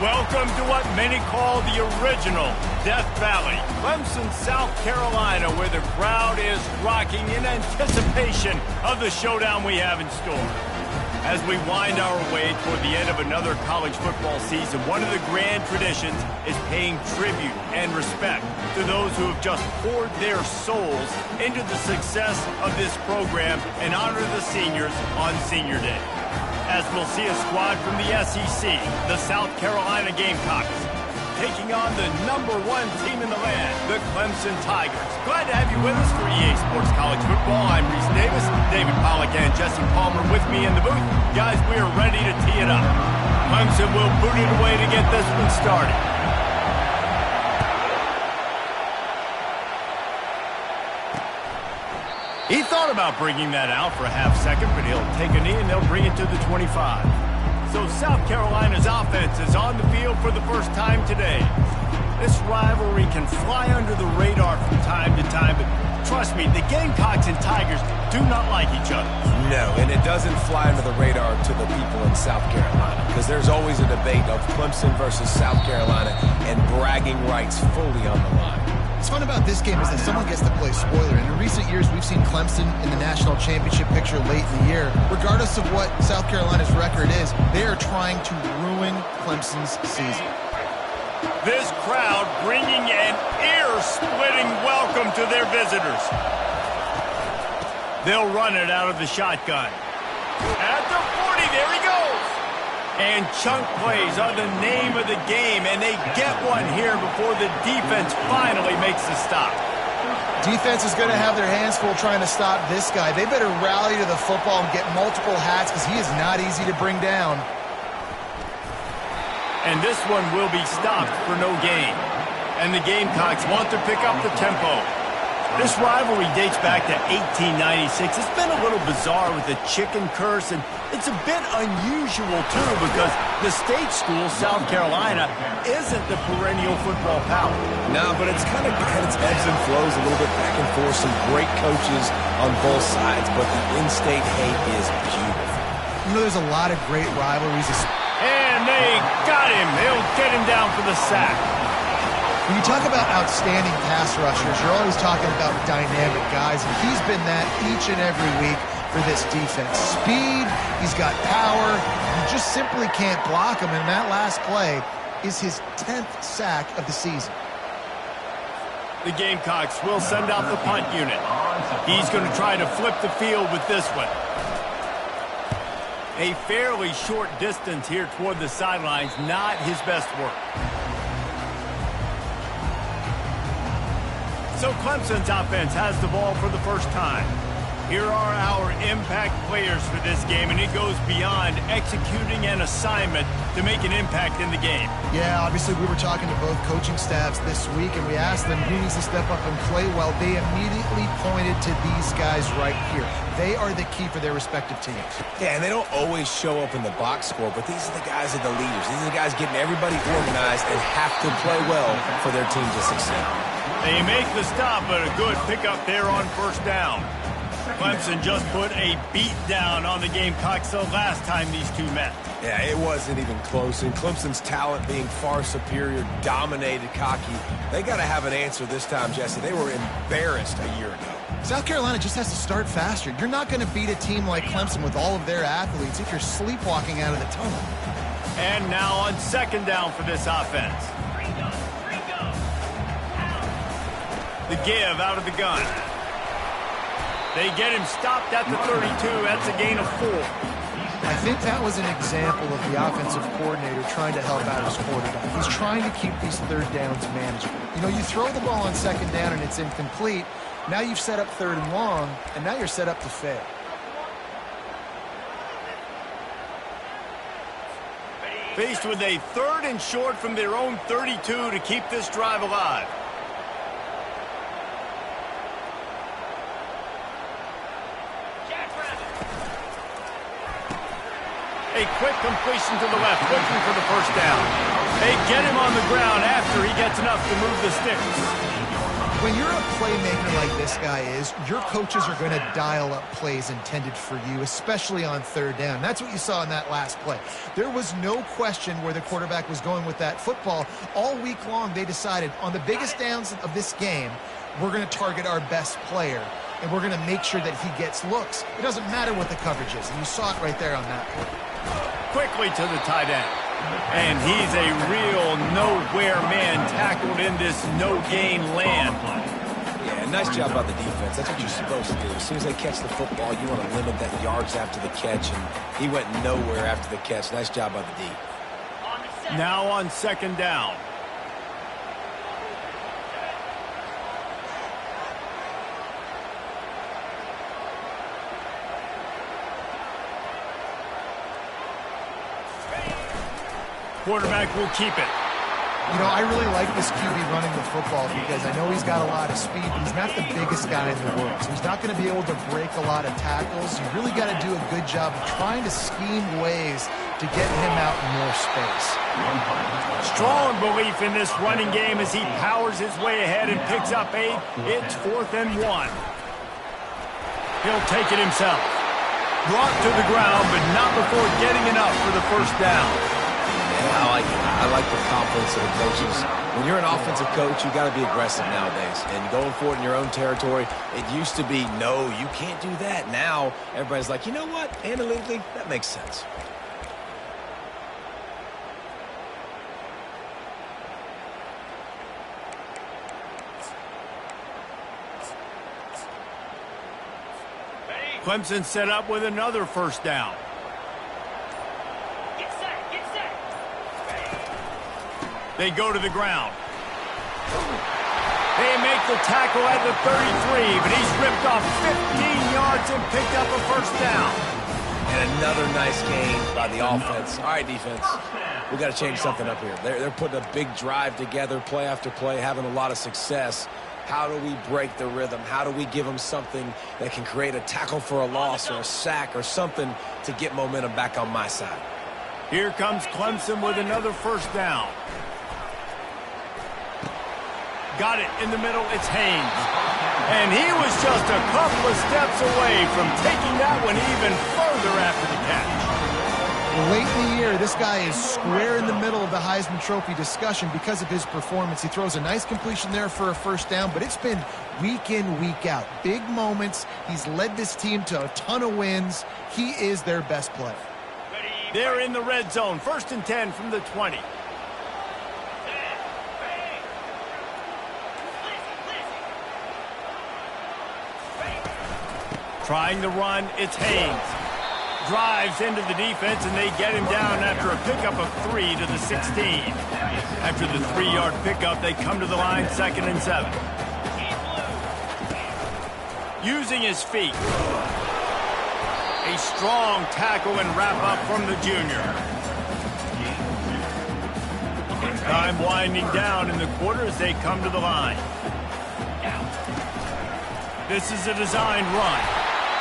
Welcome to what many call the original Death Valley, Clemson, South Carolina, where the crowd is rocking in anticipation of the showdown we have in store. As we wind our way toward the end of another college football season, one of the grand traditions is paying tribute and respect to those who have just poured their souls into the success of this program and honor the seniors on Senior Day. As we'll see a squad from the SEC, the South Carolina Gamecocks, taking on the #1 team in the land, the Clemson Tigers. Glad to have you with us for EA Sports College Football. I'm Reese Davis, David Pollack and Jesse Palmer with me in the booth. Guys, we are ready to tee it up. Clemson will boot it away to get this one started. He thought about bringing that out for a half second, but he'll take a knee and they'll bring it to the 25. So South Carolina's offense is on the field for the first time today. This rivalry can fly under the radar from time to time, but trust me, the Gamecocks and Tigers do not like each other. No, and it doesn't fly under the radar to the people in South Carolina, because there's always a debate of Clemson versus South Carolina and bragging rights fully on the line. What's fun about this game is that someone gets to play spoiler. And in recent years, we've seen Clemson in the national championship picture late in the year. Regardless of what South Carolina's record is, they are trying to ruin Clemson's season. This crowd bringing an ear-splitting welcome to their visitors. They'll run it out of the shotgun. At the 40, there he goes. And chunk plays are the name of the game, and they get one here before the defense finally makes the stop. Defense is going to have their hands full trying to stop this guy. They better rally to the football and get multiple hats because he is not easy to bring down. And this one will be stopped for no gain. And the Gamecocks want to pick up the tempo. This rivalry dates back to 1896. It's been a little bizarre with the chicken curse, and it's a bit unusual, too, because the state school, South Carolina, isn't the perennial football power. No, but it's kind of had its ebbs and flows a little bit back and forth. Some great coaches on both sides, but the in-state hate is beautiful. You know, there's a lot of great rivalries. And they got him. They'll get him down for the sack. When you talk about outstanding pass rushers, you're always talking about dynamic guys, and he's been that each and every week for this defense. Speed, he's got power, you just simply can't block him, and that last play is his 10th sack of the season. The Gamecocks will send out the punt unit. He's going to try to flip the field with this one. A fairly short distance here toward the sidelines, not his best work. So Clemson's offense has the ball for the first time. Here are our impact players for this game, and it goes beyond executing an assignment to make an impact in the game. Yeah, obviously we were talking to both coaching staffs this week, and we asked them who needs to step up and play well. They immediately pointed to these guys right here. They are the key for their respective teams. Yeah, and they don't always show up in the box score, but these are the guys that are the leaders. These are the guys getting everybody organized and have to play well for their team to succeed. They make the stop, but a good pickup there on first down. Clemson just put a beat down on the Gamecocks the last time these two met. Yeah, it wasn't even close. And Clemson's talent being far superior, dominated, cocky. They got to have an answer this time, Jesse. They were embarrassed a year ago. South Carolina just has to start faster. You're not going to beat a team like Clemson with all of their athletes if you're sleepwalking out of the tunnel. And now on second down for this offense. The give out of the gun. They get him stopped at the 32. That's a gain of 4. I think that was an example of the offensive coordinator trying to help out his quarterback. He's trying to keep these third downs manageable. You know, you throw the ball on second down and it's incomplete. Now you've set up third and long, and now you're set up to fail. Faced with a third and short from their own 32 to keep this drive alive. A quick completion to the left, looking for the first down. They get him on the ground after he gets enough to move the sticks. When you're a playmaker like this guy is, your coaches are going to dial up plays intended for you, especially on third down. That's what you saw in that last play. There was no question where the quarterback was going with that football. All week long, they decided on the biggest downs of this game, we're going to target our best player, and we're going to make sure that he gets looks. It doesn't matter what the coverage is, and you saw it right there on that play. Quickly to the tight end. And he's a real nowhere man tackled in this no-gain land. Yeah, nice job by the defense. That's what you're supposed to do. As soon as they catch the football, you want to limit that yards after the catch, and he went nowhere after the catch. Nice job by the D. Now on second down. Quarterback will keep it. You know, I really like this QB running the football because I know he's got a lot of speed, but he's not the biggest guy in the world. So he's not going to be able to break a lot of tackles. You really got to do a good job of trying to scheme ways to get him out in more space. Strong belief in this running game as he powers his way ahead and picks up 8. It's 4th and 1. He'll take it himself. Brought to the ground, but not before getting enough for the first down. I like the confidence of the coaches. When you're an offensive coach, you got to be aggressive nowadays. And going for it in your own territory, it used to be, no, you can't do that. Now, everybody's like, you know what? Analytically, that makes sense. Clemson set up with another first down. They go to the ground. They make the tackle at the 33, but he's ripped off 15 yards and picked up a first down. And another nice game by the offense. All right, defense, we got to change something up here. They're putting a big drive together, play after play, having a lot of success. How do we break the rhythm? How do we give them something that can create a tackle for a loss or a sack or something to get momentum back on my side? Here comes Clemson with another first down. Got it in the middle, it's Haynes. And he was just a couple of steps away from taking that one even further after the catch. Late in the year, this guy is square in the middle of the Heisman Trophy discussion because of his performance. He throws a nice completion there for a first down, but it's been week in, week out. Big moments. He's led this team to a ton of wins. He is their best player. They're in the red zone, 1st and 10 from the 20. Trying to run, it's Haynes. Drives into the defense, and they get him down after a pickup of 3 to the 16. After the 3-yard pickup, they come to the line, 2nd and 7. Using his feet. A strong tackle and wrap-up from the junior. Time winding down in the quarter as they come to the line. This is a designed run.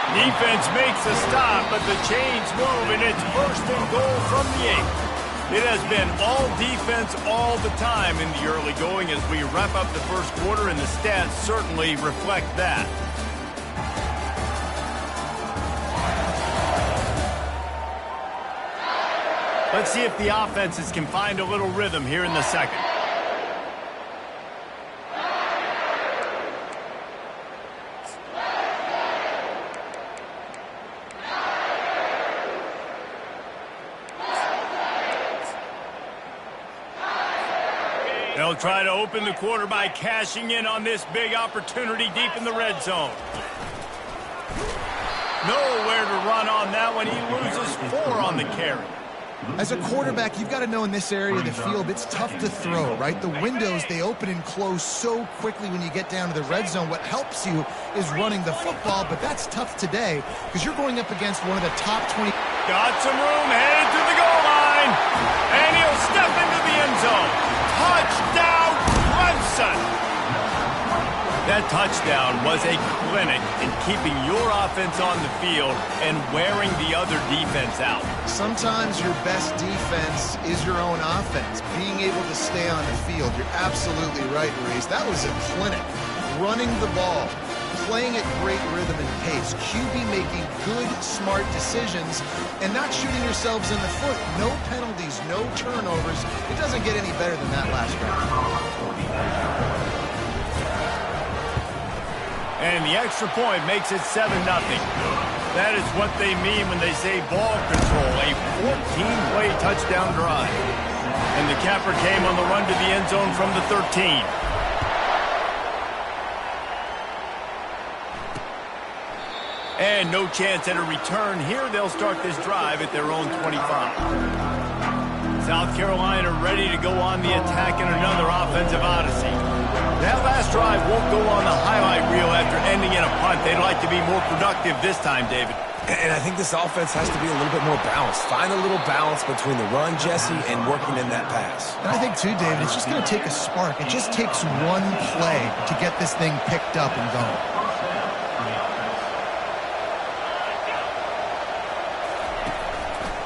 Defense makes a stop, but the chains move, and it's 1st and goal from the 8. It has been all defense all the time in the early going as we wrap up the first quarter, and the stats certainly reflect that. Let's see if the offenses can find a little rhythm here in the second. They'll try to open the quarter by cashing in on this big opportunity deep in the red zone. Nowhere to run on that one. He loses 4 on the carry. As a quarterback, you've got to know in this area of the field, it's tough to throw, right? The windows, they open and close so quickly when you get down to the red zone. What helps you is running the football, but that's tough today because you're going up against one of the top 20. Got some room, headed to the goal line, and he'll step into the end zone. Touchdown, Clemson! That touchdown was a clinic in keeping your offense on the field and wearing the other defense out. Sometimes your best defense is your own offense, being able to stay on the field. You're absolutely right, Reese. That was a clinic running the ball, playing at great rhythm and pace, QB making good, smart decisions, and not shooting yourselves in the foot. No penalties, no turnovers. It doesn't get any better than that last drive. And the extra point makes it 7-0. That is what they mean when they say ball control, a 14-play touchdown drive. And the capper came on the run to the end zone from the 13. And no chance at a return here. They'll start this drive at their own 25. South Carolina ready to go on the attack in another offensive odyssey. That last drive won't go on the highlight reel after ending in a punt. They'd like to be more productive this time, David. And I think this offense has to be a little bit more balanced. Find a little balance between the run, Jesse, and working in that pass. And I think, too, David, it's just going to take a spark. It just takes one play to get this thing picked up and going.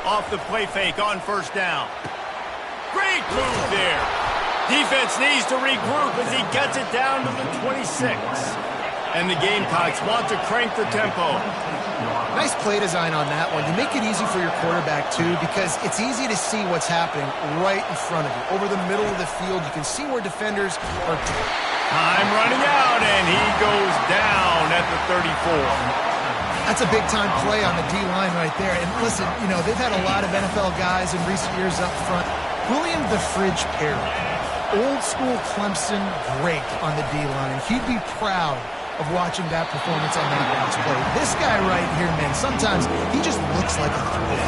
Off the play fake on first down. Great move there. Defense needs to regroup as he gets it down to the 26. And the Gamecocks want to crank the tempo. Nice play design on that one. You make it easy for your quarterback, too, because it's easy to see what's happening right in front of you. Over the middle of the field, you can see where defenders are. Time running out, and he goes down at the 34. That's a big-time play on the D-line right there. And listen, you know, they've had a lot of NFL guys in recent years up front. William the Fridge Perry, old-school Clemson great on the D-line. He'd be proud of watching that performance on that last play. This guy right here, man, sometimes he just looks like a threat.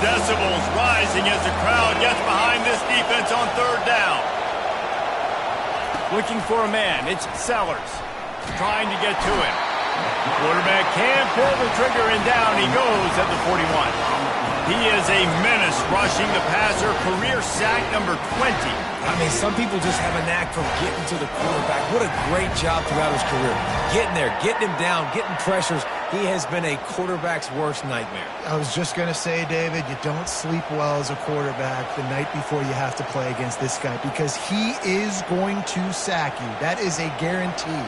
Decibels rising as the crowd gets behind this defense on third down. Looking for a man, it's Sellers. Trying to get to him. Quarterback can't pull the trigger, and down he goes at the 41. He is a menace rushing the passer, career sack number 20. I mean, some people just have a knack for getting to the quarterback. What a great job throughout his career. Getting there, getting him down, getting pressures. He has been a quarterback's worst nightmare. I was just going to say, David, you don't sleep well as a quarterback the night before you have to play against this guy because he is going to sack you. That is a guarantee.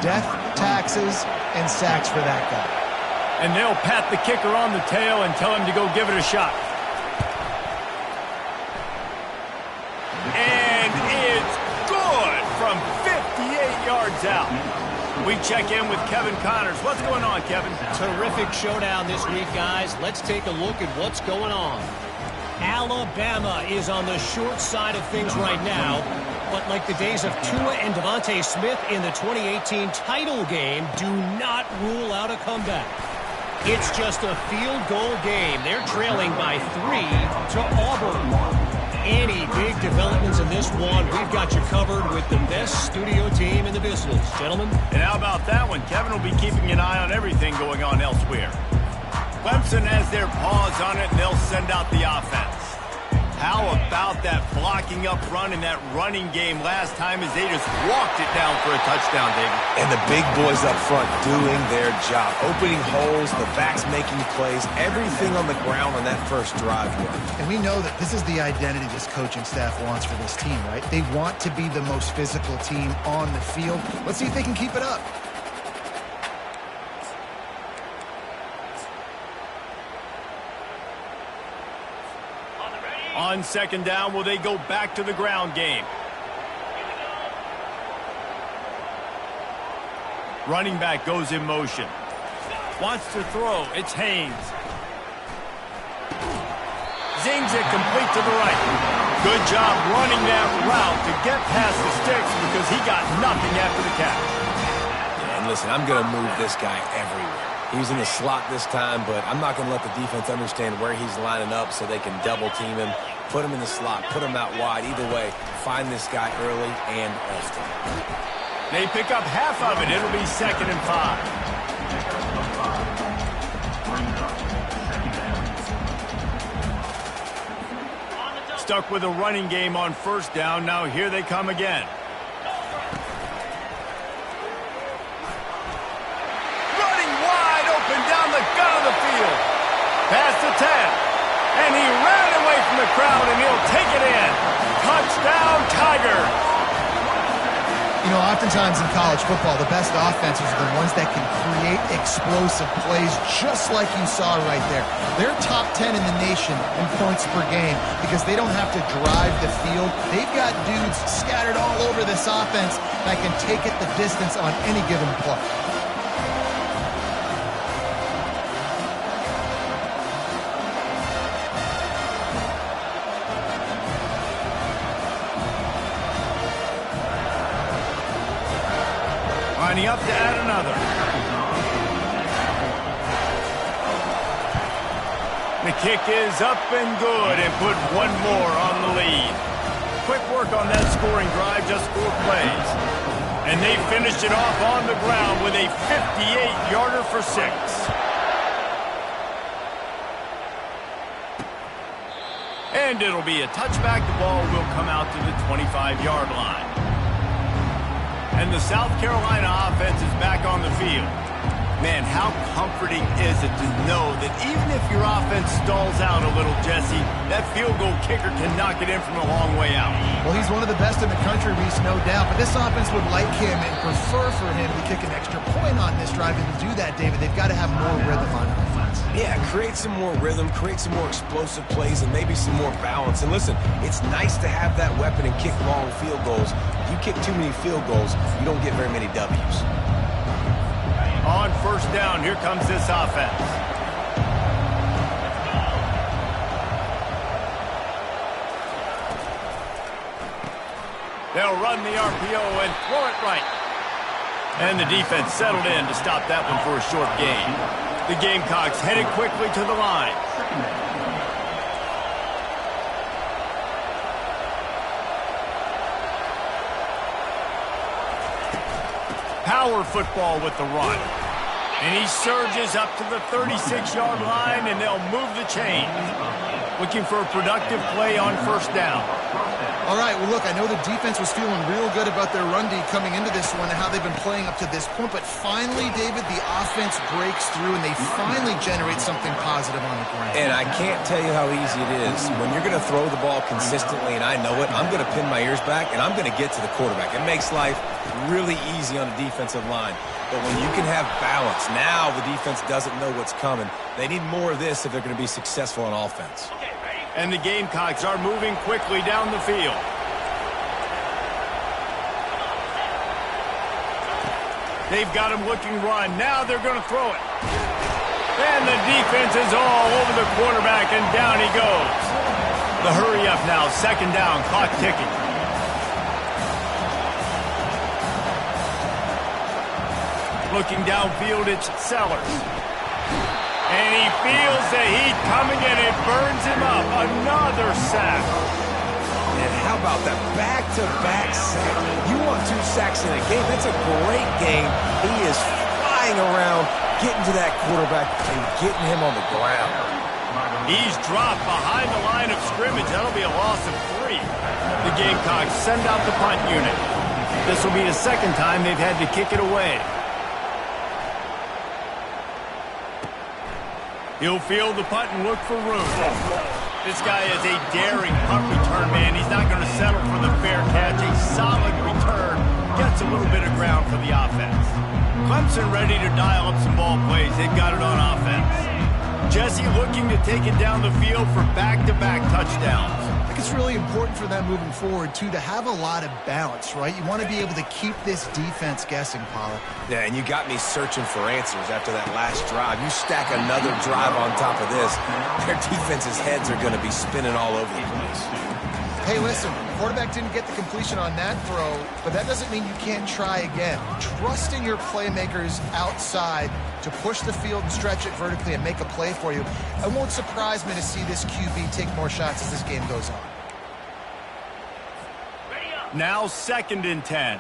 Death, taxes, and sacks for that guy. And they'll pat the kicker on the tail and tell him to go give it a shot. And it's good from 58 yards out. We check in with Kevin Connors. What's going on, Kevin? Terrific showdown this week, guys. Let's take a look at what's going on. Alabama is on the short side of things right now. But like the days of Tua and Devontae Smith in the 2018 title game, do not rule out a comeback. It's just a field goal game. They're trailing by 3 to Auburn. Any big developments in this one, we've got you covered with the best studio team in the business. Gentlemen. And how about that one? Kevin will be keeping an eye on everything going on elsewhere. Clemson has their paws on it, and they'll send out the offense. How about that blocking up run in that running game last time as they just walked it down for a touchdown, David? And the big boys up front doing their job. Opening holes, the backs making plays, everything on the ground on that first drive worked. And we know that this is the identity this coaching staff wants for this team, right? They want to be the most physical team on the field. Let's see if they can keep it up. On second down, will they go back to the ground game? Running back goes in motion. Wants to throw. It's Haynes. Zings it complete to the right. Good job running that route to get past the sticks because he got nothing after the catch. Yeah, and listen, I'm going to move this guy everywhere. He's in the slot this time, but I'm not going to let the defense understand where he's lining up so they can double team him, put him in the slot, put him out wide. Either way, find this guy early and often. They pick up half of it. It'll be 2nd and 5. Stuck with a running game on first down. Now here they come again. Down the gut of the field. Past the 10. And he ran away from the crowd, and he'll take it in. Touchdown, Tigers. You know, oftentimes in college football, the best offenses are the ones that can create explosive plays just like you saw right there. They're top 10 in the nation in points per game because they don't have to drive the field. They've got dudes scattered all over this offense that can take it the distance on any given play. Lining up to add another. The kick is up and good and put one more on the lead. Quick work on that scoring drive, just 4 plays. And they finished it off on the ground with a 58-yarder for 6. And it'll be a touchback. The ball will come out to the 25-yard line. And the South Carolina offense is back on the field. Man, how comforting is it to know that even if your offense stalls out a little, Jesse, that field goal kicker can knock it in from a long way out. Well, he's one of the best in the country, Reese, no doubt. But this offense would like him and prefer for him to kick an extra point on this drive. And to do that, David, they've got to have more rhythm on offense. Yeah, create some more rhythm, create some more explosive plays, and maybe some more balance. And listen, it's nice to have that weapon and kick long field goals. If you kick too many field goals, you don't get very many W's. On first down, here comes this offense. They'll run the RPO and throw it right. And the defense settled in to stop that one for a short gain. The Gamecocks headed quickly to the line. Power football with the run. And he surges up to the 36-yard line, and they'll move the chain. Looking for a productive play on first down. All right, well, look, I know the defense was feeling real good about their run D coming into this one and how they've been playing up to this point, but finally, David, the offense breaks through and they finally generate something positive on the ground. And I can't tell you how easy it is. When you're going to throw the ball consistently, and I know it, I'm going to pin my ears back, and I'm going to get to the quarterback. It makes life really easy on the defensive line. But when you can have balance, now the defense doesn't know what's coming. They need more of this if they're going to be successful on offense. And the Gamecocks are moving quickly down the field. They've got him looking run. Now they're going to throw it. And the defense is all over the quarterback, and down he goes. The hurry up now, second down, clock ticking. Looking downfield, it's Sellers. And he feels the heat coming, and it burns him up. Another sack. And how about that back-to-back sack? You want 2 sacks in a game. That's a great game. He is flying around, getting to that quarterback and getting him on the ground. He's dropped behind the line of scrimmage. That'll be a loss of 3. The Gamecocks send out the punt unit. This will be the second time they've had to kick it away. He'll field the punt and look for room. This guy is a daring punt return man. He's not going to settle for the fair catch. A solid return gets a little bit of ground for the offense. Clemson ready to dial up some ball plays. They've got it on offense. Jesse looking to take it down the field for back-to-back touchdowns. I think it's really important for them moving forward, too, to have a lot of balance, right? You want to be able to keep this defense guessing, Paula. Yeah, and you got me searching for answers after that last drive. You stack another drive on top of this, their defense's heads are going to be spinning all over the place. Hey, listen, quarterback didn't get the completion on that throw, but that doesn't mean you can't try again. Trusting your playmakers outside to push the field and stretch it vertically and make a play for you. It won't surprise me to see this QB take more shots as this game goes on. Now 2nd and 10.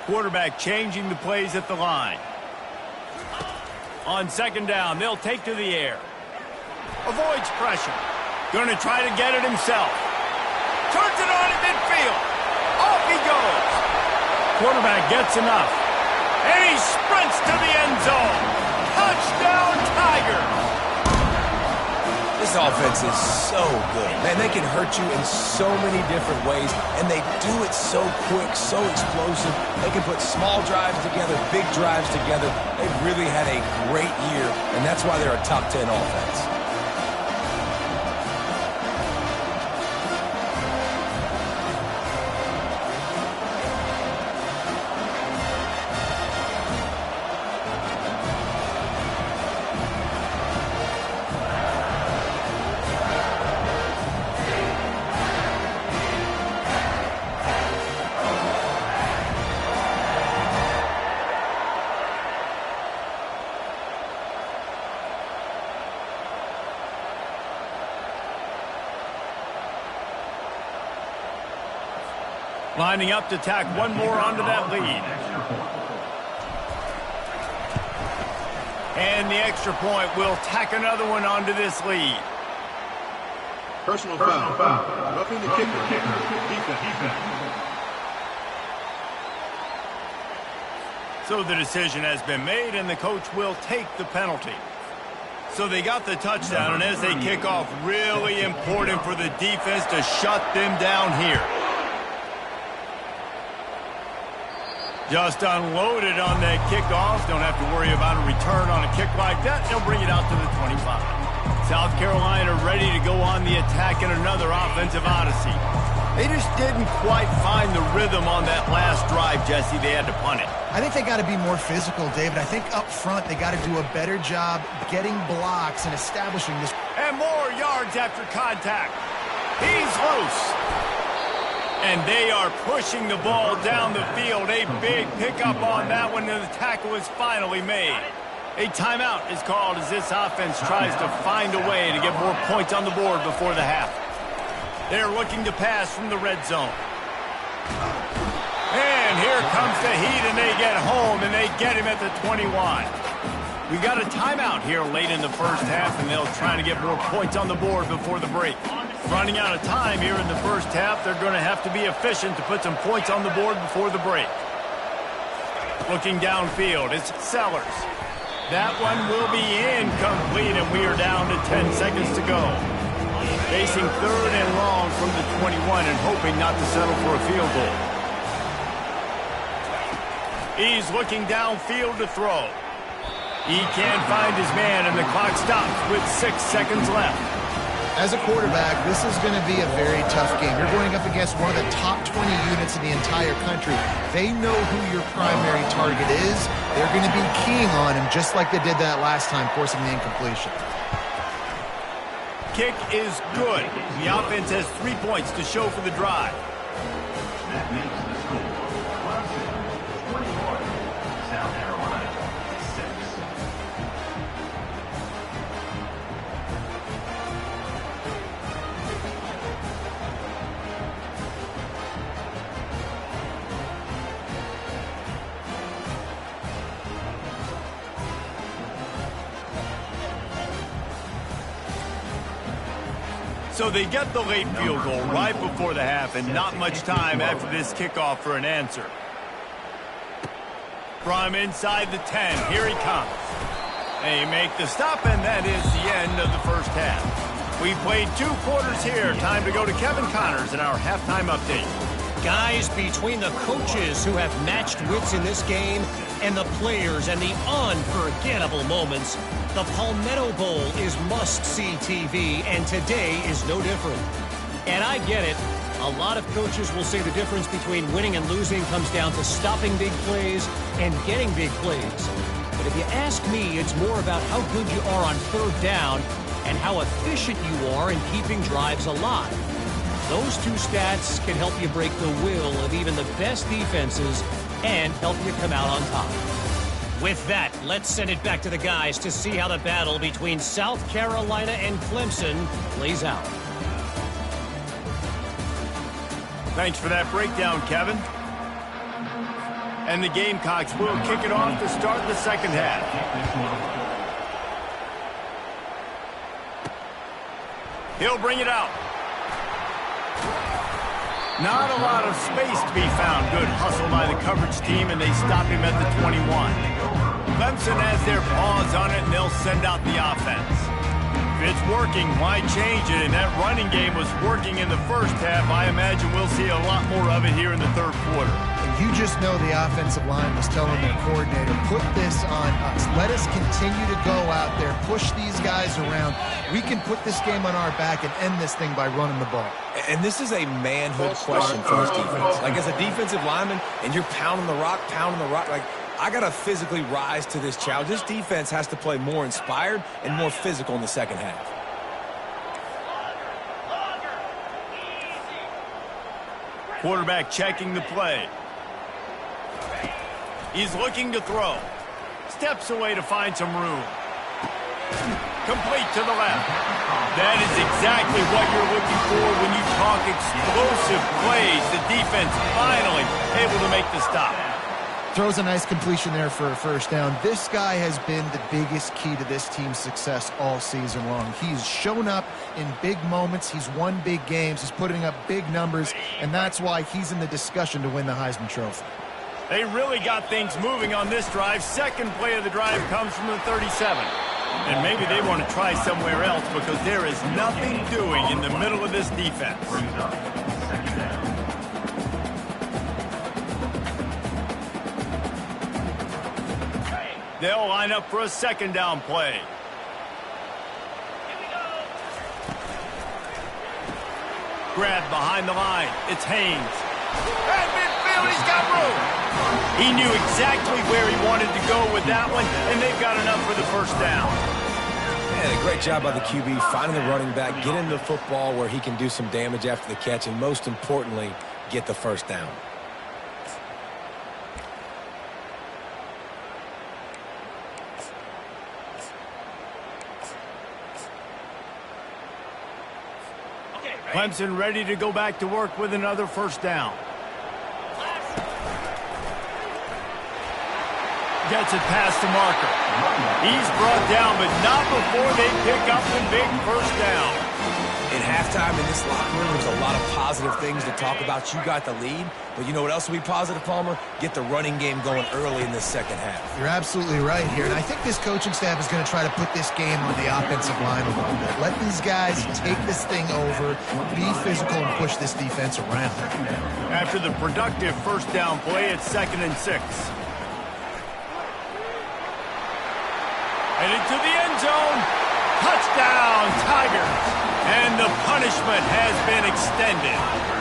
Quarterback changing the plays at the line. On 2nd down, they'll take to the air. Avoids pressure. Going to try to get it himself. Turns it on at midfield. Off he goes. Quarterback gets enough. And he sprints to the end zone. Touchdown, Tigers. The This offense is so good. Man, they can hurt you in so many different ways, and they do it so quick, so explosive. They can put small drives together, big drives together. They've really had a great year, and that's why they're a top 10 offense. Lining up to tack one more onto that lead. And the extra point will tack another one onto this lead. Personal foul. Roughing the kicker. Defense. So the decision has been made, and the coach will take the penalty. So they got the touchdown, and as they kick off, really important for the defense to shut them down here. Just unloaded on that kickoff. Don't have to worry about a return on a kick like that. They'll bring it out to the 25. South Carolina ready to go on the attack in another offensive odyssey. They just didn't quite find the rhythm on that last drive, Jesse. They had to punt it. I think they got to be more physical, David. I think up front they got to do a better job getting blocks and establishing this. And more yards after contact. He's loose. And they are pushing the ball down the field. A big pickup on that one, and the tackle is finally made. A timeout is called as this offense tries to find a way to get more points on the board before the half. They're looking to pass from the red zone. And here comes the heat, and they get home, and they get him at the 21. We got a timeout here late in the first half, and they'll try to get more points on the board before the break. Running out of time here in the first half, they're going to have to be efficient to put some points on the board before the break. Looking downfield, it's Sellers. That one will be incomplete, and we are down to 10 seconds to go. Facing third and long from the 21 and hoping not to settle for a field goal. He's looking downfield to throw. He can't find his man, and the clock stops with 6 seconds left. As a quarterback, this is going to be a very tough game. You're going up against one of the top 20 units in the entire country. They know who your primary target is. They're going to be keying on him just like they did that last time, forcing the incompletion. Kick is good. The offense has 3 points to show for the drive. That makes the score Clemson 21, South Carolina 6. So they get the late field goal right before the half, and not much time after this kickoff for an answer. From inside the 10, here he comes. They make the stop, and that is the end of the first half. We played 2 quarters here. Time to go to Kevin Connors in our halftime update. Guys, between the coaches who have matched wits in this game and the players and the unforgettable moments, the Palmetto Bowl is must-see TV, and today is no different. And I get it. A lot of coaches will say the difference between winning and losing comes down to stopping big plays and getting big plays. But if you ask me, it's more about how good you are on third down and how efficient you are in keeping drives alive. Those 2 stats can help you break the will of even the best defenses and help you come out on top. With that, let's send it back to the guys to see how the battle between South Carolina and Clemson plays out. Thanks for that breakdown, Kevin. And the Gamecocks will kick it off to start the second half. He'll bring it out. Not a lot of space to be found. Good hustle by the coverage team, and they stop him at the 21. Clemson has their paws on it, and they'll send out the offense. it's working, why change it? And that running game was working in the first half. I imagine we'll see a lot more of it here in the third quarter. And you just know the offensive line was telling their coordinator, put this on us. Let us continue to go out there, push these guys around. We can put this game on our back and end this thing by running the ball. And this is a manhood question for this defense. Like, as a defensive lineman, and you're pounding the rock, like, I got to physically rise to this challenge. This defense has to play more inspired and more physical in the second half. Quarterback checking the play. He's looking to throw. Steps away to find some room. Complete to the left. That is exactly what you're looking for when you talk explosive plays. The defense finally able to make the stop. Throws a nice completion there for a first down. This guy has been the biggest key to this team's success all season long. He's shown up in big moments. He's won big games. He's putting up big numbers, and that's why he's in the discussion to win the Heisman Trophy. They really got things moving on this drive. Second play of the drive comes from the 37. And maybe they want to try somewhere else because there is nothing doing in the middle of this defense. Brings up second down. They'll line up for a second down play. Grab behind the line. It's Haynes. At midfield, he's got room. He knew exactly where he wanted to go with that one, and they've got enough for the first down. Man, a great job by the QB, finding the running back, getting the football where he can do some damage after the catch, and most importantly, get the first down. Clemson ready to go back to work with another first down. Gets it past the marker. He's brought down, but not before they pick up the big first down. In halftime in this locker room, there's a lot of positive things to talk about. You got the lead, but you know what else will be positive, Palmer? Get the running game going early in the second half. You're absolutely right here, and I think this coaching staff is going to try to put this game on the offensive line a little bit. Let these guys take this thing over, be physical, and push this defense around. After the productive first down play, it's 2nd and 6. Headed to the end zone. Touchdown, Tigers. And the punishment has been extended.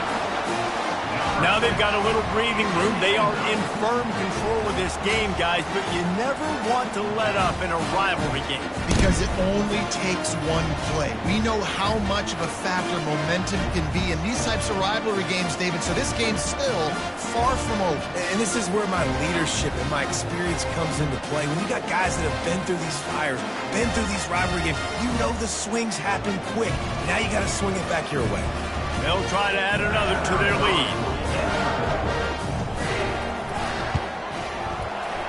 Now they've got a little breathing room. They are in firm control of this game, guys, but you never want to let up in a rivalry game. Because it only takes one play. We know how much of a factor momentum can be in these types of rivalry games, David, so this game's still far from over. And this is where my leadership and my experience comes into play. When you got guys that have been through these fires, been through these rivalry games, you know the swings happen quick. Now you got to swing it back your way. They'll try to add another to their lead.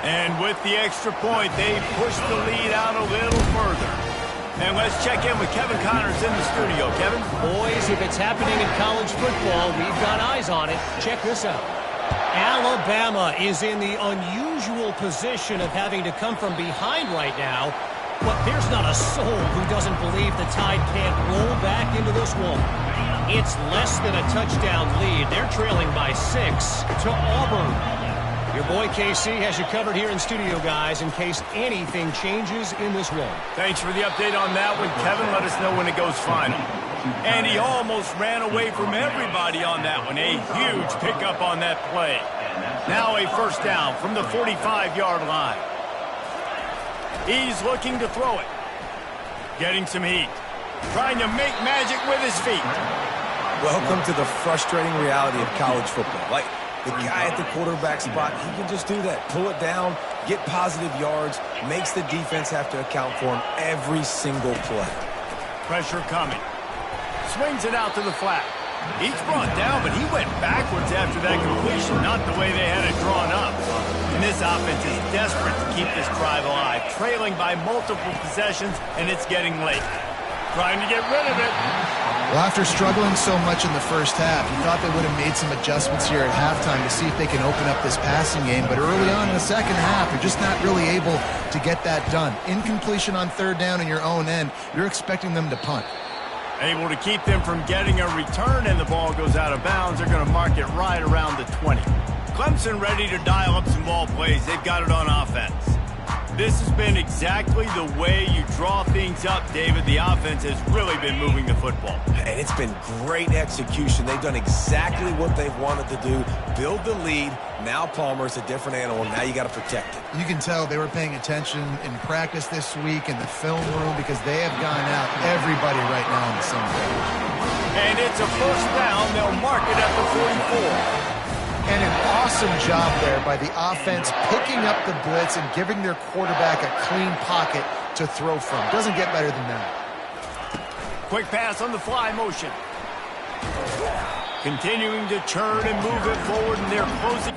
And with the extra point, they push the lead out a little further. And let's check in with Kevin Connors in the studio. Kevin? Boys, if it's happening in college football, we've got eyes on it. Check this out. Alabama is in the unusual position of having to come from behind right now. But there's not a soul who doesn't believe the Tide can't roll back into this one. It's less than a touchdown lead. They're trailing by 6 to Auburn. Your boy KC has you covered here in studio, guys, in case anything changes in this one. Thanks for the update on that one, Kevin. Let us know when it goes final. And he almost ran away from everybody on that one. A huge pickup on that play. Now a first down from the 45-yard line. He's looking to throw it. Getting some heat. Trying to make magic with his feet. Welcome to the frustrating reality of college football. Like, the guy at the quarterback spot, he can just do that. Pull it down, get positive yards, makes the defense have to account for him every single play. Pressure coming. Swings it out to the flat. He's brought down, but he went backwards after that completion, not the way they had it drawn up. And this offense is desperate to keep this drive alive, trailing by multiple possessions, and it's getting late. Trying to get rid of it. Well, after struggling so much in the first half, you thought they would have made some adjustments here at halftime to see if they can open up this passing game. But early on in the second half, you're just not really able to get that done. Incompletion on third down in your own end, you're expecting them to punt. Able to keep them from getting a return, and the ball goes out of bounds. They're going to mark it right around the 20. Clemson ready to dial up some ball plays. They've got it on offense. This has been exactly the way you draw things up, David. The offense has really been moving the football. And it's been great execution. They've done exactly what they've wanted to do. Build the lead. Now Palmer's a different animal. Now you got to protect it. You can tell they were paying attention in practice this week in the film room because they have gone out everybody right now on the same page. And it's a first down. They'll mark it at the 44. And an awesome job there by the offense picking up the blitz and giving their quarterback a clean pocket to throw from. Doesn't get better than that. Quick pass on the fly motion. Continuing to churn and move it forward, and they're closing.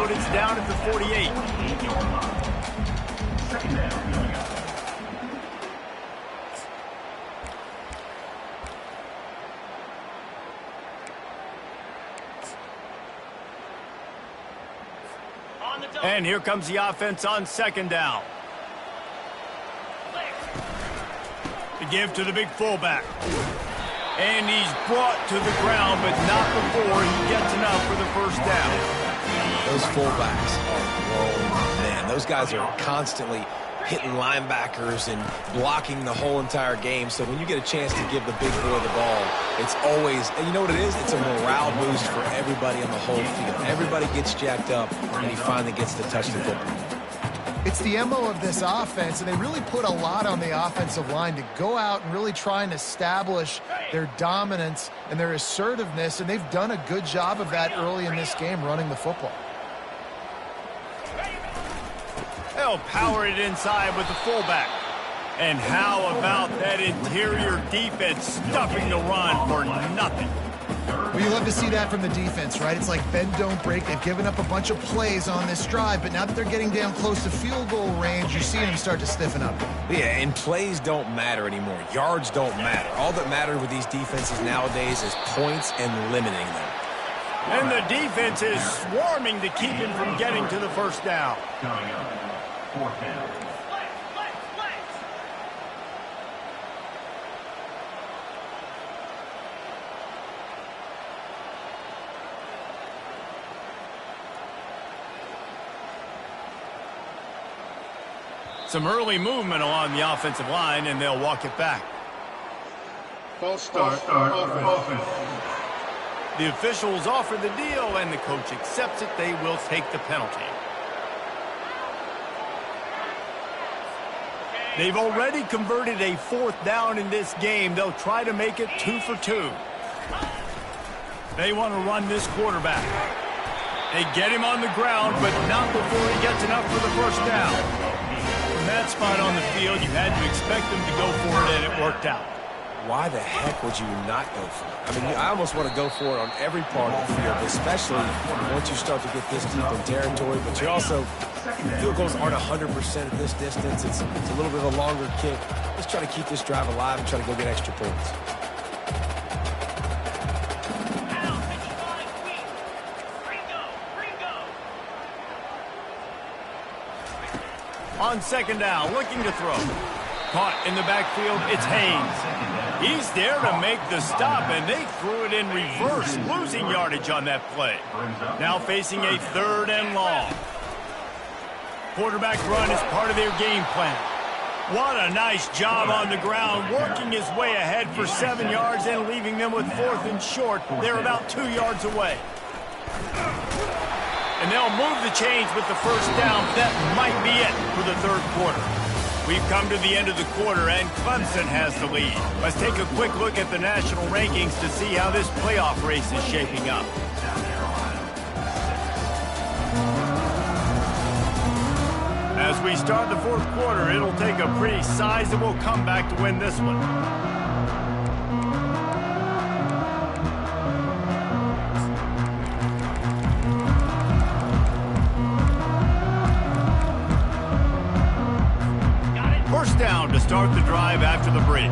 It's down at the 48. Second down. And here comes the offense on second down. To give to the big fullback. And he's brought to the ground, but not before he gets enough for the first down. Those fullbacks are grown men. Those guys are constantly hitting linebackers and blocking the whole entire game. So when you get a chance to give the big boy the ball, it's always, and you know what it is? It's a morale boost for everybody on the whole field. Everybody gets jacked up, and he finally gets to touch the football. It's the MO of this offense, and they really put a lot on the offensive line to go out and really try and establish their dominance and their assertiveness, and they've done a good job of that early in this game running the football. They'll power it inside with the fullback. And how about that interior defense stuffing the run for nothing? Well, you love to see that from the defense, right? It's like bend, don't break. They've given up a bunch of plays on this drive, but now that they're getting down close to field goal range, you're seeing them start to stiffen up. Yeah, and plays don't matter anymore. Yards don't matter. All that matters with these defenses nowadays is points and limiting them. And the defense is swarming to keep him from getting to the first down. Coming up, fourth down. Some early movement along the offensive line, and they'll walk it back. False start. Offense. The officials offer the deal, and the coach accepts it. They will take the penalty. They've already converted a fourth down in this game. They'll try to make it 2 for 2. They want to run this quarterback. They get him on the ground, but not before he gets enough for the first down. From that spot on the field, you had to expect them to go for it, and it worked out. Why the heck would you not go for it? I mean, I almost want to go for it on every part of the field, especially once you start to get this deep in territory. But you also, field goals aren't 100% at this distance. It's a little bit of a longer kick. Let's try to keep this drive alive and try to go get extra points. On second down, looking to throw. Caught in the backfield, it's Haynes. He's there to make the stop, and they threw it in reverse, losing yardage on that play. Now facing a 3rd and long. Quarterback run is part of their game plan. What a nice job on the ground, working his way ahead for 7 yards and leaving them with 4th and short. They're about 2 yards away. And they'll move the chains with the first down. That might be it for the 3rd quarter. We've come to the end of the quarter, and Clemson has the lead. Let's take a quick look at the national rankings to see how this playoff race is shaping up. As we start the 4th quarter, it'll take a pretty sizable comeback to win this one. start the drive after the break.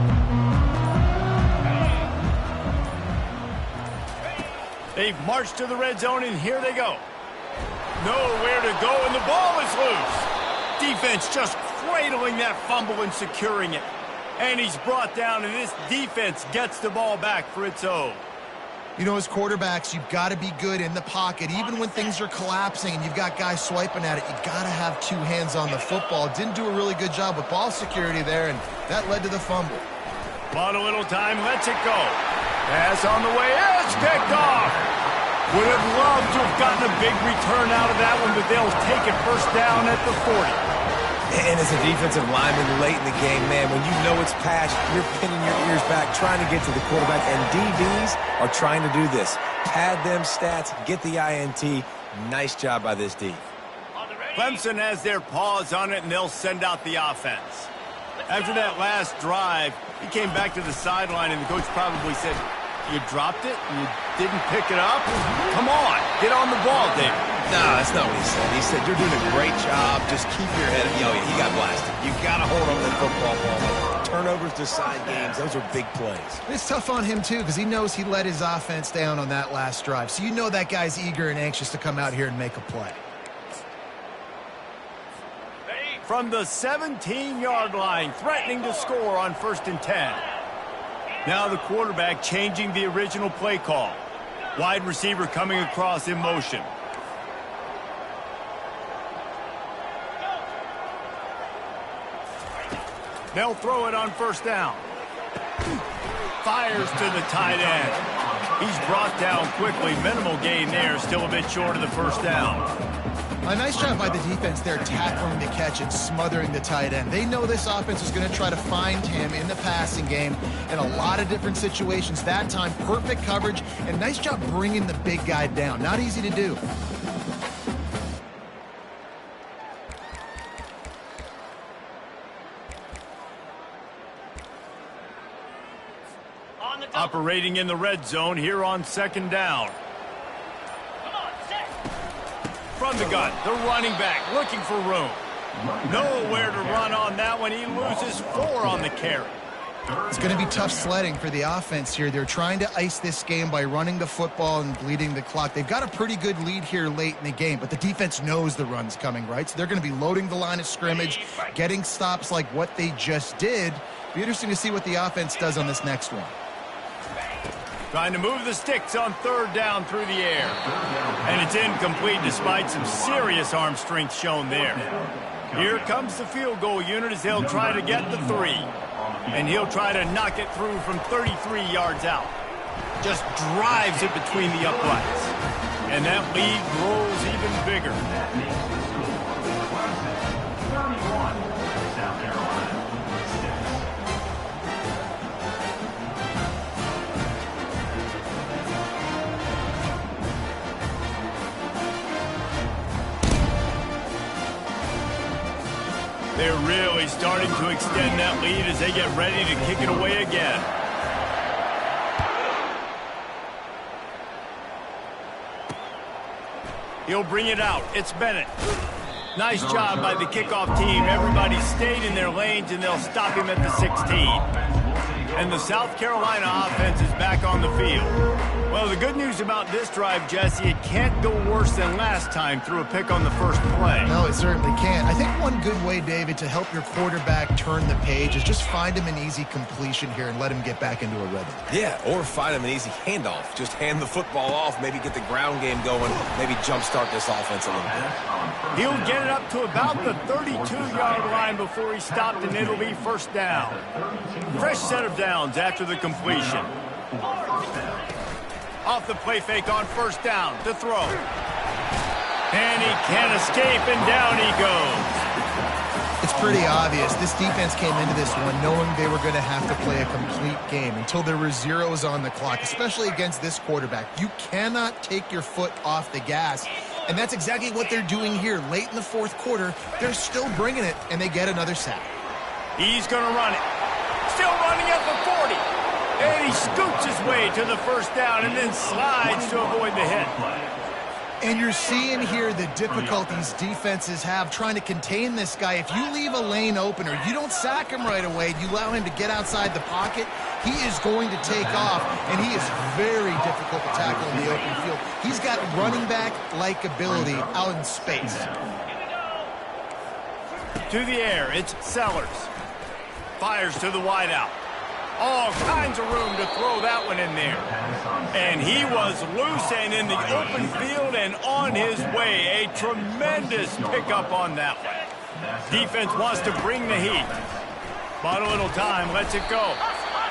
They've marched to the red zone, and here they go. Nowhere to go, and the ball is loose. Defense just cradling that fumble and securing it. And he's brought down, and this defense gets the ball back for its own. You know, as quarterbacks, you've got to be good in the pocket. Even when things are collapsing and you've got guys swiping at it, you've got to have two hands on the football. Didn't do a really good job with ball security there, and that led to the fumble. Bought a little time, lets it go. Pass on the way, it's picked off. Would have loved to have gotten a big return out of that one, but they'll take it first down at the 40. And as a defensive lineman late in the game, man, when you know it's passed, you're pinning your ears back, trying to get to the quarterback, and DBs are trying to do this. Pad them stats, get the INT. Nice job by this D. Clemson has their paws on it, and they'll send out the offense. After that last drive, he came back to the sideline, and the coach probably said, "You dropped it? You didn't pick it up? Come on, get on the ball, Dave." No, that's not what he said. He said, "You're doing a great job. Just keep your head up." Yo, he got blasted. You got to hold on to the football ball. Turnovers decide games. Those are big plays. It's tough on him, too, because he knows he let his offense down on that last drive. So you know that guy's eager and anxious to come out here and make a play. From the 17-yard line, threatening to score on 1st and 10. Now the quarterback changing the original play call. Wide receiver coming across in motion. They'll throw it on 1st down. Fires to the tight end. He's brought down quickly. Minimal gain there. Still a bit short of the 1st down. A nice job by the defense there, tackling the catch and smothering the tight end. They know this offense is going to try to find him in the passing game in a lot of different situations. That time, perfect coverage, and nice job bringing the big guy down. Not easy to do. Operating in the red zone here on 2nd down. From the gun, the running back looking for room. Nowhere to run on that one. He loses 4 on the carry. It's going to be tough sledding for the offense here. They're trying to ice this game by running the football and bleeding the clock. They've got a pretty good lead here late in the game, but the defense knows the run's coming, right? So they're going to be loading the line of scrimmage, getting stops like what they just did. Be interesting to see what the offense does on this next one. Trying to move the sticks on 3rd down through the air. And it's incomplete despite some serious arm strength shown there. Here comes the field goal unit as they'll try to get the 3. And he'll try to knock it through from 33 yards out. Just drives it between the uprights. And that lead grows even bigger. They're really starting to extend that lead as they get ready to kick it away again. He'll bring it out. It's Bennett. Nice job by the kickoff team. Everybody stayed in their lanes, and they'll stop him at the 16. And the South Carolina offense is back on the field. Well, the good news about this drive, Jesse, it can't go worse than last time through a pick on the first play. No, it certainly can't. I think one good way, David, to help your quarterback turn the page is just find him an easy completion here and let him get back into a rhythm. Yeah, or find him an easy handoff. Just hand the football off, maybe get the ground game going, maybe jumpstart this offense a little bit. He'll get it up to about the 32-yard line before he's stopped, and it'll be 1st down. Fresh set of downs after the completion. Off the play fake on 1st down to throw. And he can't escape, and down he goes. It's pretty obvious. This defense came into this one knowing they were going to have to play a complete game until there were zeros on the clock, especially against this quarterback. You cannot take your foot off the gas, and that's exactly what they're doing here. Late in the 4th quarter, they're still bringing it, and they get another sack. He's going to run it. Still running at the 40. And he scoots his way to the 1st down and then slides to avoid the hit. And you're seeing here the difficulties defenses have trying to contain this guy. If you leave a lane open or you don't sack him right away, you allow him to get outside the pocket, he is going to take off, and he is very difficult to tackle in the open field. He's got running back-like ability out in space. To the air, it's Sellers. Fires to the wideout. All kinds of room to throw that one in there. And he was loose and in the open field and on his way. A tremendous pickup on that one. Defense wants to bring the heat. But a little time lets it go.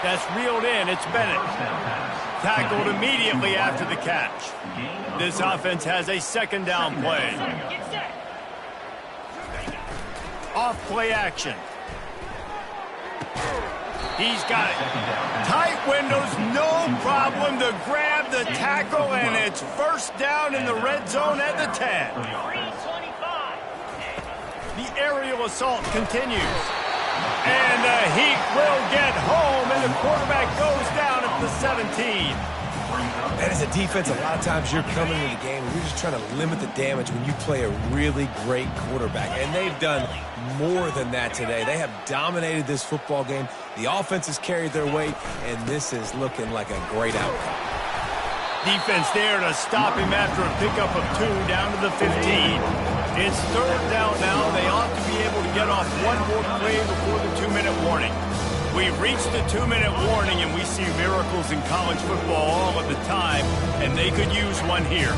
That's reeled in. It's Bennett. Tackled immediately after the catch. This offense has a second down play. Off play action. He's got it. Tight windows, no problem to grab the tackle, and it's first down in the red zone at the 10. The aerial assault continues. And the Heat will get home, and the quarterback goes down at the 17. And as a defense, a lot of times you're coming into the game and you're just trying to limit the damage when you play a really great quarterback. And they've done more than that today. They have dominated this football game. The offense has carried their weight, and this is looking like a great outcome. Defense there to stop him after a pickup of 2 down to the 15. It's third down now. They ought to be able to get off one more play before the 2-minute warning. We've reached the 2-minute warning, and we see miracles in college football all of the time, and they could use one here.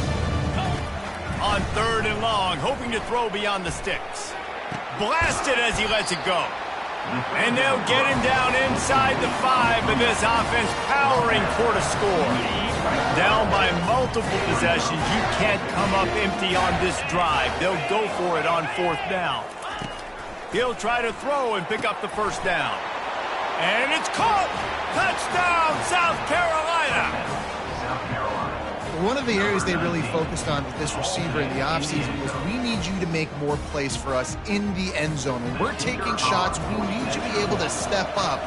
On third and long, hoping to throw beyond the sticks. Blasted as he lets it go. And they'll get him down inside the 5, but this offense powering toward a score. Down by multiple possessions, you can't come up empty on this drive. They'll go for it on fourth down. He'll try to throw and pick up the first down. And it's caught! Touchdown, South Carolina! One of the areas they really focused on with this receiver in the offseason was we need you to make more plays for us in the end zone. When we're taking shots, we need you to be able to step up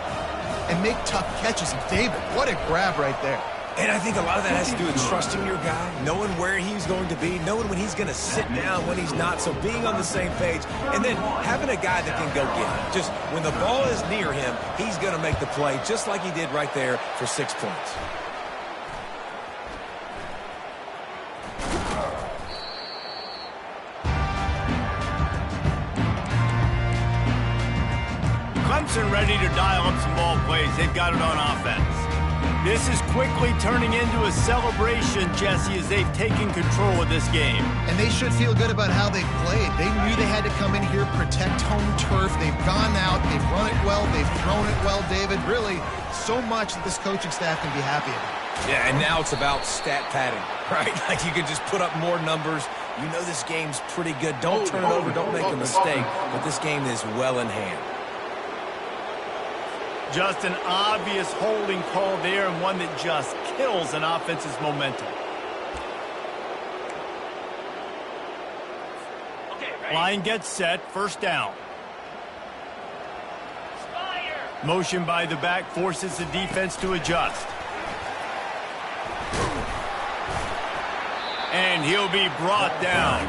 and make tough catches. And David, what a grab right there. And I think a lot of that has to do with trusting your guy, knowing where he's going to be, knowing when he's going to sit down, when he's not, so being on the same page, and then having a guy that can go get it. Just when the ball is near him, he's going to make the play, just like he did right there for 6 points. Clemson ready to dial up some ball plays. They've got it on offense. This is quickly turning into a celebration, Jesse, as they've taken control of this game. And they should feel good about how they played. They knew they had to come in here, protect home turf. They've gone out, they've run it well, they've thrown it well, David. Really, so much that this coaching staff can be happy about. Yeah, and now it's about stat padding, right? Like you can just put up more numbers. You know this game's pretty good. Don't turn it over, don't make a mistake. But this game is well in hand. Just an obvious holding call there, and one that just kills an offense's momentum. Line gets set, first down. Motion by the back forces the defense to adjust. And he'll be brought down.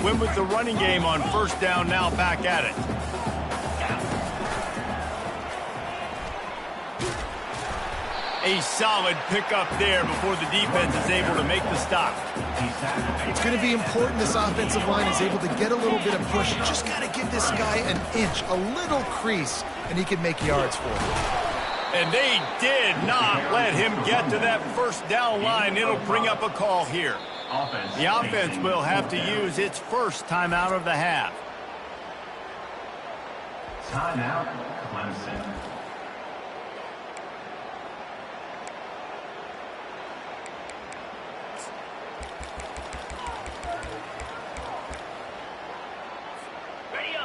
Win with the running game on first down, now back at it. A solid pickup there before the defense is able to make the stop. It's going to be important this offensive line is able to get a little bit of push. You just got to give this guy an inch, a little crease, and he can make yards for him. And they did not let him get to that first down line. It'll bring up a call here. The offense will have to use its first timeout of the half. Timeout, Clemson.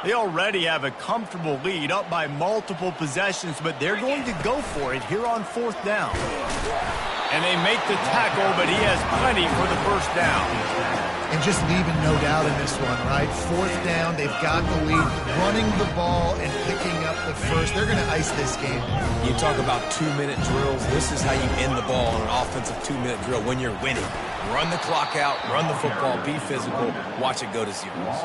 They already have a comfortable lead, up by multiple possessions, but they're going to go for it here on fourth down. And they make the tackle, but he has plenty for the first down. and just leaving no doubt in this one, right? Fourth down, they've got the lead, running the ball and picking up the first. They're going to ice this game. You talk about 2-minute drills. This is how you end the ball on an offensive 2-minute drill when you're winning. Run the clock out, run the football, be physical, watch it go to zeros.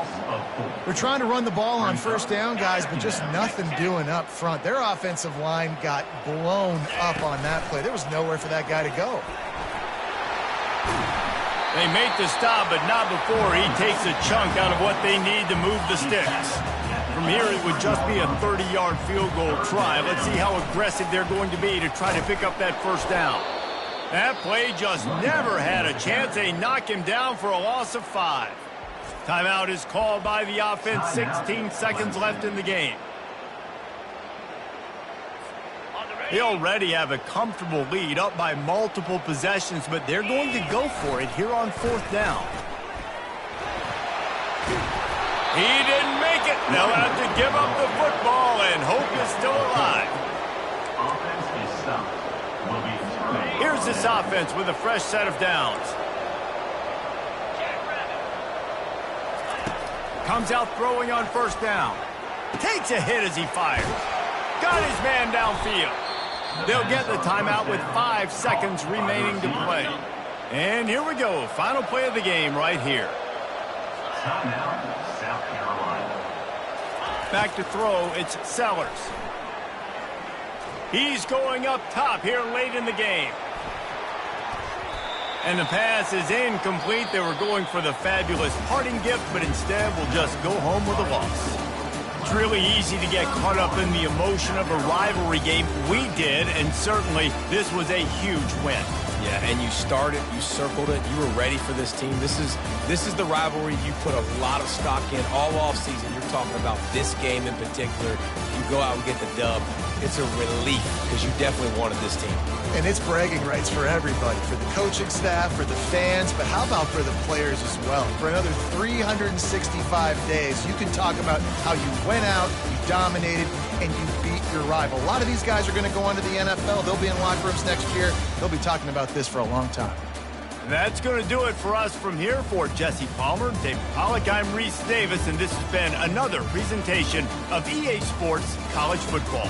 We're trying to run the ball on first down, guys, but just nothing doing up front. Their offensive line got blown up on that play. There was nowhere for that guy to go. They make the stop, but not before he takes a chunk out of what they need to move the sticks. From here, it would just be a 30-yard field goal try. Let's see how aggressive they're going to be to try to pick up that first down. That play just never had a chance. They knock him down for a loss of 5. Timeout is called by the offense. 16 seconds left in the game. They already have a comfortable lead, up by multiple possessions, but they're going to go for it here on fourth down. He didn't make it. They'll have to give up the football, and hope is still alive. Offense is stopped. Will be three. Here's this offense with a fresh set of downs. Comes out throwing on first down. Takes a hit as he fires. Got his man downfield. They'll get the timeout with 5 seconds remaining to play. And here we go. Final play of the game right here. Timeout, South Carolina. Back to throw, it's Sellers. He's going up top here late in the game. And the pass is incomplete. They were going for the fabulous parting gift, but instead will just go home with a loss. It's really easy to get caught up in the emotion of a rivalry game. We did, and certainly this was a huge win. Yeah, and you started, you circled it, you were ready for this team. This is the rivalry you put a lot of stock in all offseason. You're talking about this game in particular. You go out and get the dub. It's a relief because you definitely wanted this team. And it's bragging rights for everybody, for the coaching staff, for the fans, but how about for the players as well? For another 365 days, you can talk about how you went out, you dominated, and you beat your rival. A lot of these guys are going to go on to the NFL. They'll be in locker rooms next year. They'll be talking about this for a long time. That's going to do it for us from here. For Jesse Palmer, David Pollack, I'm Reese Davis, and this has been another presentation of EA Sports College Football.